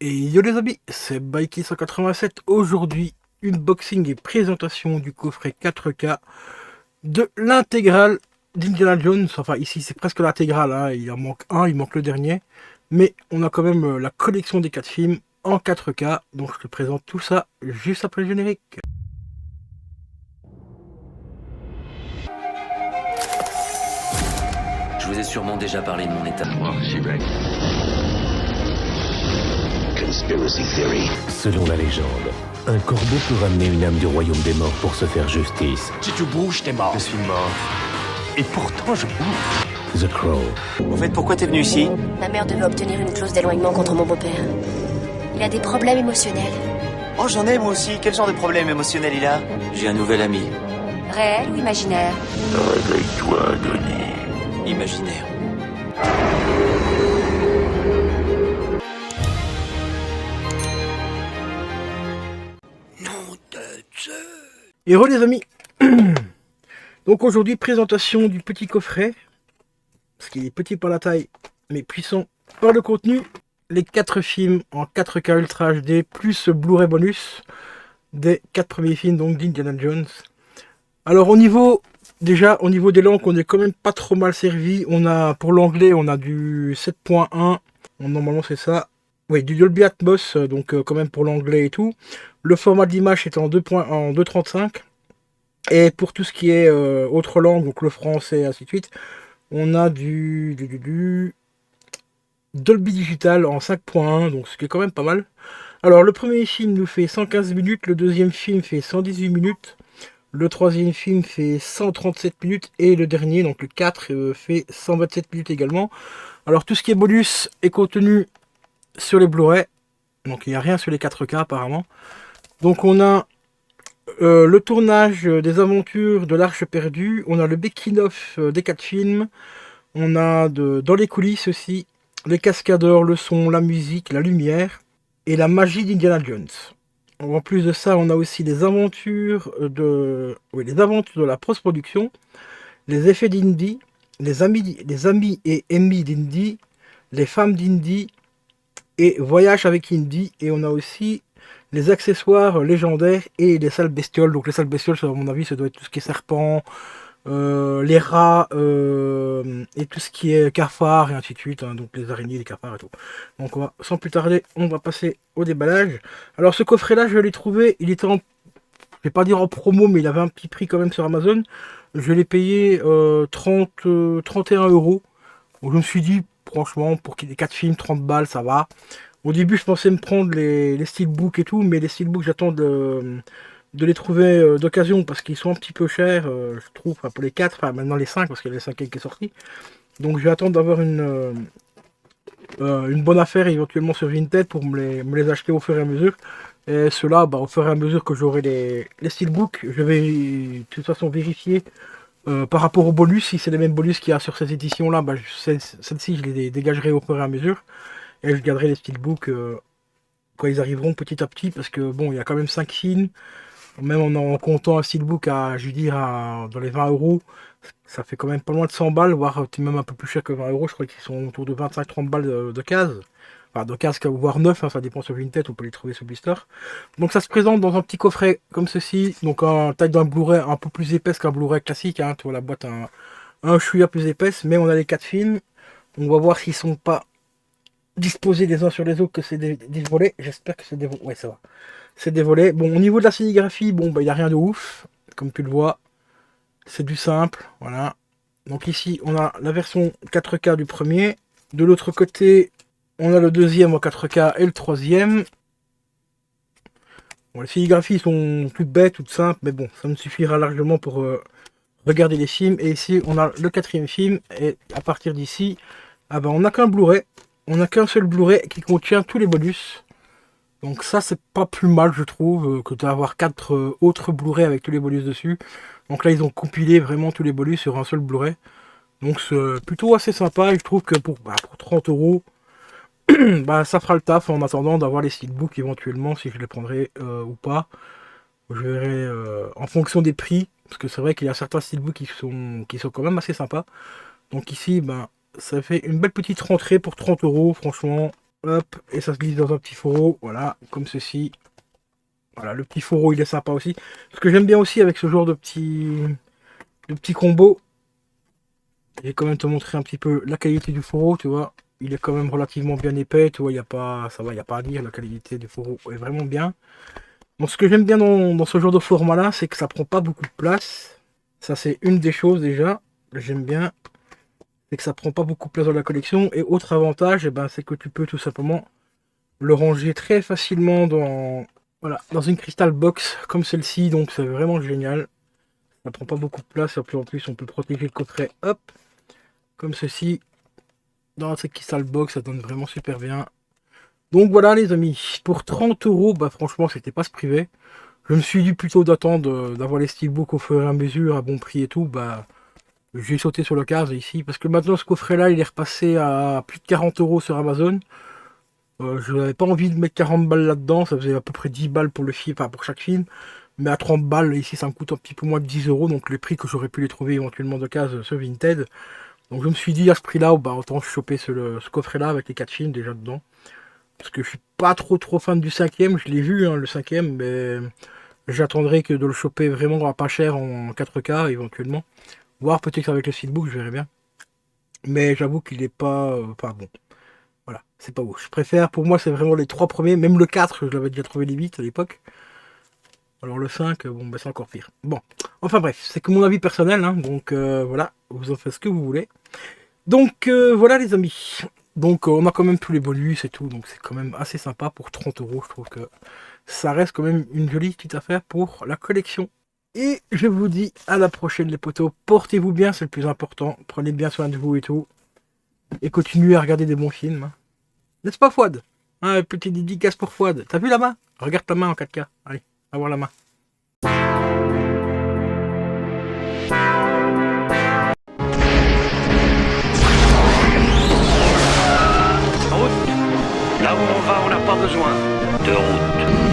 Et yo les amis, c'est Baiki187. Aujourd'hui, unboxing et présentation du coffret 4K de l'intégrale d'Indiana Jones. Enfin, ici, c'est presque l'intégrale, hein. Il en manque un, il manque le dernier. Mais on a quand même la collection des 4 films en 4K. Donc, je te présente tout ça juste après le générique. Je vous ai sûrement déjà parlé de mon état. Conspiracy theory. Selon la légende, un corbeau peut ramener une âme du royaume des morts pour se faire justice. Si tu bouges, t'es mort. Je suis mort. Et pourtant, je bouge. The Crow. En fait, pourquoi t'es venu ici? Ma mère devait obtenir une clause d'éloignement contre mon beau-père. Il a des problèmes émotionnels. Oh, j'en ai moi aussi. Quel genre de problème émotionnel il a? J'ai un nouvel ami. Réel ou imaginaire? Réveille-toi, Denis. Imaginaire. Et re les amis. Donc aujourd'hui, présentation du petit coffret. Parce qu'il est petit par la taille, mais puissant par le contenu. Les 4 films en 4K Ultra HD, plus Blu-ray bonus des 4 premiers films donc d'Indiana Jones. Alors au niveau des langues, on est quand même pas trop mal servi. On a pour l'anglais, on a du 7.1. Normalement c'est ça. Oui, du Dolby Atmos, donc quand même pour l'anglais et tout. Le format d'image est en 2.35. Et pour tout ce qui est autre langue, donc le français et ainsi de suite, on a du Dolby Digital en 5.1, donc ce qui est quand même pas mal. Alors le premier film nous fait 115 minutes, le deuxième film fait 118 minutes, le troisième film fait 137 minutes et le dernier, donc le 4, fait 127 minutes également. Alors tout ce qui est bonus est contenu sur les Blu-ray, donc il n'y a rien sur les 4K apparemment. Donc on a le tournage des aventures de l'Arche perdue, on a le making-of des 4 films, on a dans les coulisses aussi les cascadeurs, le son, la musique, la lumière et la magie d'Indiana Jones. En plus de ça, on a aussi les aventures les aventures de la post-production, les effets d'Indy, les amis et ennemis d'Indy, les femmes d'Indy et voyage avec Indy, et on a aussi les accessoires légendaires et les salles bestioles. Donc les salles bestioles, à mon avis, ça doit être tout ce qui est serpent, les rats et tout ce qui est cafard et ainsi de suite, hein, donc les araignées, les cafards et tout. Donc sans plus tarder, on va passer au déballage. Alors ce coffret là, je l'ai trouvé, il était je vais pas dire en promo, mais il avait un petit prix quand même sur Amazon. Je l'ai payé 31 euros. Donc je me suis dit, franchement, pour qu'il y ait 4 films, 30 balles, ça va. Au début, je pensais me prendre les steelbooks et tout, mais les steelbooks, j'attends de les trouver d'occasion parce qu'ils sont un petit peu chers, je trouve, enfin, pour les 4, enfin maintenant les 5, parce qu'il y a les 5 qui est sorti. Donc je vais attendre d'avoir une bonne affaire éventuellement sur Vinted pour me les acheter au fur et à mesure. Et ceux-là, au fur et à mesure que j'aurai les steelbooks, je vais de toute façon vérifier par rapport aux bonus, si c'est les mêmes bonus qu'il y a sur cette édition-là, celle-ci je les dégagerai au fur et à mesure. Et je garderai les steelbooks quand ils arriveront petit à petit, parce que bon, il y a quand même 5 films. Même en comptant un steelbook je veux dire, dans les 20 euros, ça fait quand même pas loin de 100 balles, voire même un peu plus cher que 20 euros. Je crois qu'ils sont autour de 25-30 balles de case. Enfin, de case, voire 9, hein, ça dépend sur Vinted, on peut les trouver sur Blister. Donc ça se présente dans un petit coffret comme ceci, donc en taille d'un Blu-ray un peu plus épaisse qu'un Blu-ray classique, hein. Tu vois la boîte un chouïa plus épaisse, mais on a les 4 films. On va voir s'ils sont pas disposés les uns sur les autres, que c'est des volets. J'espère que c'est des volets. Ouais, ça va. C'est des volets. Bon, au niveau de la sérigraphie, bon, il n'y a rien de ouf. Comme tu le vois, c'est du simple. Voilà. Donc ici, on a la version 4K du premier. De l'autre côté, on a le deuxième en 4K et le troisième. Bon, les sérigraphies sont toutes bêtes, toutes simples, mais bon, ça me suffira largement pour regarder les films. Et ici, on a le quatrième film. Et à partir d'ici, on n'a qu'un Blu-ray. On n'a qu'un seul Blu-ray qui contient tous les bonus. Donc ça, c'est pas plus mal, je trouve, que d'avoir 4 autres Blu-ray avec tous les bonus dessus. Donc là, ils ont compilé vraiment tous les bonus sur un seul Blu-ray. Donc c'est plutôt assez sympa. Et je trouve que pour 30 euros, ça fera le taf en attendant d'avoir les steelbooks éventuellement, si je les prendrai ou pas. Je verrai en fonction des prix. Parce que c'est vrai qu'il y a certains steelbooks qui sont quand même assez sympas. Donc ici, ça fait une belle petite rentrée pour 30 euros, franchement. Hop, et ça se glisse dans un petit fourreau, voilà, comme ceci. Voilà, le petit fourreau, il est sympa aussi. Ce que j'aime bien aussi avec ce genre de petits combos, je vais quand même te montrer un petit peu la qualité du fourreau, tu vois. Il est quand même relativement bien épais, tu vois, il n'y a pas, ça va, il n'y a pas à dire, la qualité du fourreau est vraiment bien. Donc ce que j'aime bien dans ce genre de format-là, c'est que ça prend pas beaucoup de place. Ça, c'est une des choses déjà, j'aime bien. C'est que ça prend pas beaucoup de place dans la collection. Et autre avantage, eh ben, c'est que tu peux tout simplement le ranger très facilement voilà, dans une crystal box comme celle-ci. Donc c'est vraiment génial. Ça prend pas beaucoup de place. Et puis en plus, on peut protéger le coffret, hop, comme ceci. Dans cette crystal box, ça donne vraiment super bien. Donc voilà les amis, pour 30 €, bah franchement, c'était pas se priver. Je me suis dit plutôt d'attendre d'avoir les steelbooks au fur et à mesure à bon prix et tout. Bah, j'ai sauté sur l'occasion ici, parce que maintenant ce coffret-là, il est repassé à plus de 40 € sur Amazon. Je n'avais pas envie de mettre 40 balles là-dedans, ça faisait à peu près 10 balles pour le film, enfin pour chaque film. Mais à 30 balles, ici, ça me coûte un petit peu moins de 10 €, donc les prix que j'aurais pu les trouver éventuellement d'occasion sur Vinted. Donc je me suis dit à ce prix-là, bah, autant choper ce coffret-là avec les 4 films déjà dedans. Parce que je suis pas trop fan du 5e, je l'ai vu hein, le 5e, mais j'attendrai que de le choper vraiment à pas cher en 4K éventuellement. Voir peut-être avec le steelbook, je verrai bien. Mais j'avoue qu'il est pas... Enfin bon, voilà, c'est pas beau. Je préfère, pour moi, c'est vraiment les 3 premiers. Même le 4, je l'avais déjà trouvé limite à l'époque. Alors le 5, bon, bah, c'est encore pire. Bon, enfin bref, c'est que mon avis personnel. Hein, donc voilà, vous en faites ce que vous voulez. Donc voilà les amis. Donc on a quand même tous les bonus et tout. Donc c'est quand même assez sympa pour 30 €. Je trouve que ça reste quand même une jolie petite affaire pour la collection. Et je vous dis à la prochaine les potos, portez-vous bien, c'est le plus important, prenez bien soin de vous et tout, et continuez à regarder des bons films. Hein. N'est-ce pas Fouad? Un petit dédicace pour Fouad, t'as vu la main? Regarde ta main en 4K, allez, va voir la main. Là où on va, on n'a pas besoin de route.